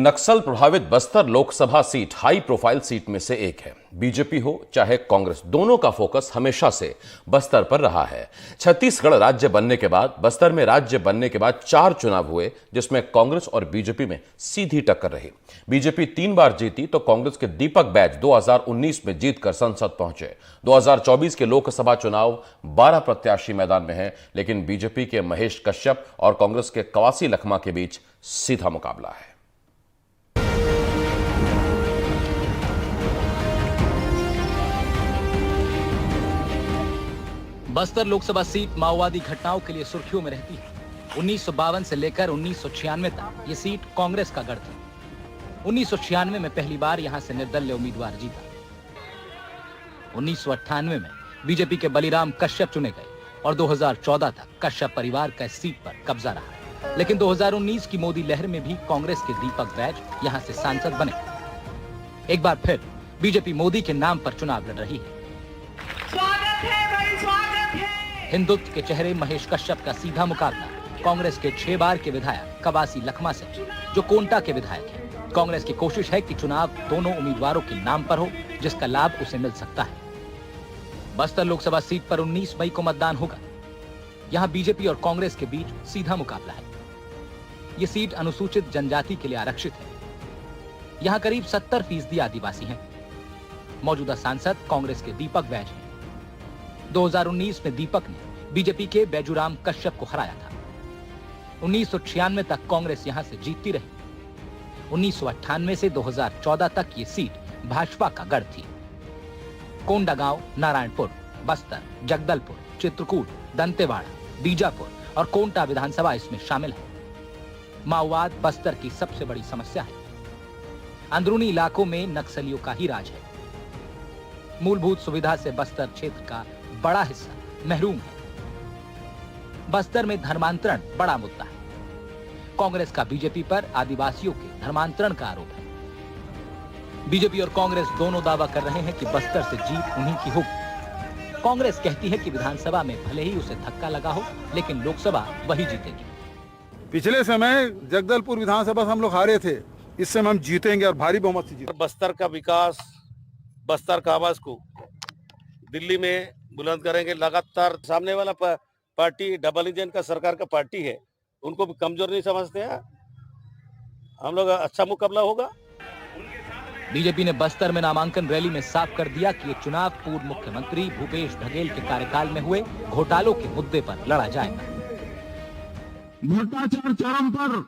नक्सल प्रभावित Bastar Lok Sabha seat high profile seat में से एक है। बीजेपी हो चाहे कांग्रेस, दोनों का फोकस हमेशा से बस्तर पर रहा है। छत्तीसगढ़ राज्य बनने के बाद, बस्तर में राज्य बनने के बाद 4 चुनाव हुए जिसमें कांग्रेस और बीजेपी में सीधी टक्कर रही। बीजेपी 3 बार जीती तो कांग्रेस के दीपक बैज 2019 में जीतकर संसद पहुंचे। 2024 के लोकसभा चुनाव 12 प्रत्याशी मैदान में हैं, लेकिन बीजेपी के महेश कश्यप और कांग्रेस के कवासी लखमा के बीच सीधा मुकाबला है। बस्तर लोकसभा सीट माओवादी घटनाओं के लिए सुर्खियों में रहती है। 1952 से लेकर 1996 तक ये सीट कांग्रेस का गढ़ थी। 1996 में पहली बार यहां से निर्दलीय उम्मीदवार जीता। 1998 में बीजेपी के बलिराम कश्यप चुने गए और 2014 तक कश्यप परिवार का इस सीट पर कब्जा रहा। लेकिन 2019 की मोदी लहर में भी कांग्रेस के दीपक बैज यहां से सांसद बने। एक बार फिर बीजेपी मोदी के नाम पर चुनाव लड़ रही है। हिंदुत्व के चेहरे महेश कश्यप का सीधा मुकाबला कांग्रेस के 6 बार के विधायक कवासी लखमा से, जो कोंटा के विधायक हैं। कांग्रेस की कोशिश है कि चुनाव दोनों उम्मीदवारों के नाम पर हो, जिसका लाभ उसे मिल सकता है। बस्तर लोकसभा सीट पर 19 मई को मतदान होगा। यहां बीजेपी और कांग्रेस के बीच सीधा मुकाबला है। ये सीट अनुसूचित जनजाति के लिए आरक्षित है। यहां करीब 70% आदिवासी हैं। मौजूदा सांसद कांग्रेस के दीपक बैज हैं। 2019 में दीपक ने बीजेपी के बैजूराम कश्यप को हराया था। 1996 तक कांग्रेस यहां से जीतती रही। 1998 से 2014 तक ये सीट भाजपा का गढ़ थी। कोंडागांव, नारायणपुर, बस्तर, जगदलपुर, चित्रकूट, दंतेवाड़ा, बीजापुर और कोंटा विधानसभा इसमें शामिल है। माओवाद बस्तर की सबसे बड़ी समस्या है। अंदरूनी इलाकों में नक्सलियों का ही राज है। मूलभूत सुविधा से बस्तर क्षेत्र का बड़ा हिस्सा महरूम है। बस्तर में धर्मांतरण बड़ा मुद्दा है। कांग्रेस का बीजेपी पर आदिवासियों के धर्मांतरण का आरोप है। बीजेपी और कांग्रेस दोनों दावा कर रहे हैं कि बस्तर से जीत उन्हीं की होगी। कांग्रेस कहती है कि विधानसभा में भले ही उसे धक्का लगा हो, लेकिन लोकसभा वही जीतेगी। पिछले समय जगदलपुर विधानसभा से हम लोग हारे थे, इस समय हम जीतेंगे और भारी बहुमत से जीतेंगे। बस्तर का विकास, बस्तर का आवाज को दिल्ली में बुलंद करेंगे। लगातार सामने वाला पार्टी डबल इंजन का सरकार का पार्टी है, उनको भी कमजोर नहीं समझते हैं। हम लोग अच्छा मुकाबला होगा। बीजेपी ने बस्तर में नामांकन रैली में साफ कर दिया कि ये चुनाव पूर्व मुख्यमंत्री भूपेश बघेल के कार्यकाल में हुए घोटालों के मुद्दे पर लड़ा जाएगा। भ्रष्टाचार चरम पर,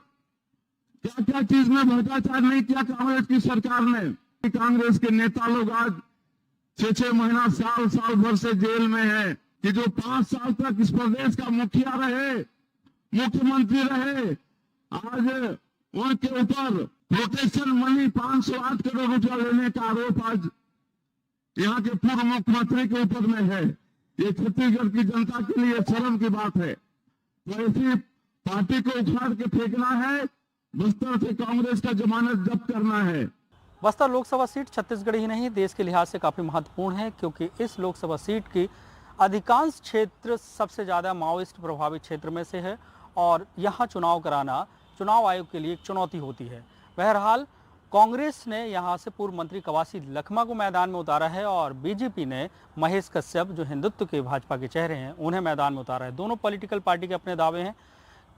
क्या क्या चीज में भ्रष्टाचार नहीं किया कांग्रेस की सरकार ने। कांग्रेस के नेता लोग आज 6-6 महीना, साल भर से जेल में है कि जो 5 साल तक इस प्रदेश का मुखिया रहे, मुख्यमंत्री रहे, आज उनके ऊपर प्रोटेक्शन मनी 508 करोड़ रुपया लेने का आरोप आज यहाँ के पूर्व मुख्यमंत्री के ऊपर में है। ये छत्तीसगढ़ की जनता के लिए शर्म की बात है। तो ऐसी पार्टी को उखाड़ के फेंकना है, बस्तर से कांग्रेस का जमानत जब्त करना है। बस्तर लोकसभा सीट छत्तीसगढ़ ही नहीं, देश के लिहाज से काफ़ी महत्वपूर्ण है, क्योंकि इस लोकसभा सीट की अधिकांश क्षेत्र सबसे ज़्यादा माओइस्ट प्रभावित क्षेत्र में से है और यहाँ चुनाव कराना चुनाव आयोग के लिए एक चुनौती होती है। बहरहाल कांग्रेस ने यहाँ से पूर्व मंत्री कवासी लखमा को मैदान में उतारा है और बीजेपी ने महेश कश्यप, जो हिंदुत्व के भाजपा के चेहरे हैं, उन्हें मैदान में उतारा है। दोनों पॉलिटिकल पार्टी के अपने दावे हैं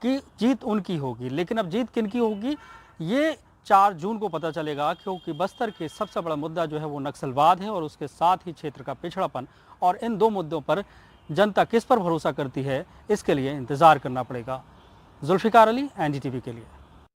कि जीत उनकी होगी, लेकिन अब जीत किनकी होगी ये 4 जून को पता चलेगा, क्योंकि बस्तर के सबसे बड़ा मुद्दा जो है वो नक्सलवाद है और उसके साथ ही क्षेत्र का पिछड़ापन। और इन 2 मुद्दों पर जनता किस पर भरोसा करती है, इसके लिए इंतजार करना पड़ेगा। जुल्फिकार अली, एनडीटीवी के लिए।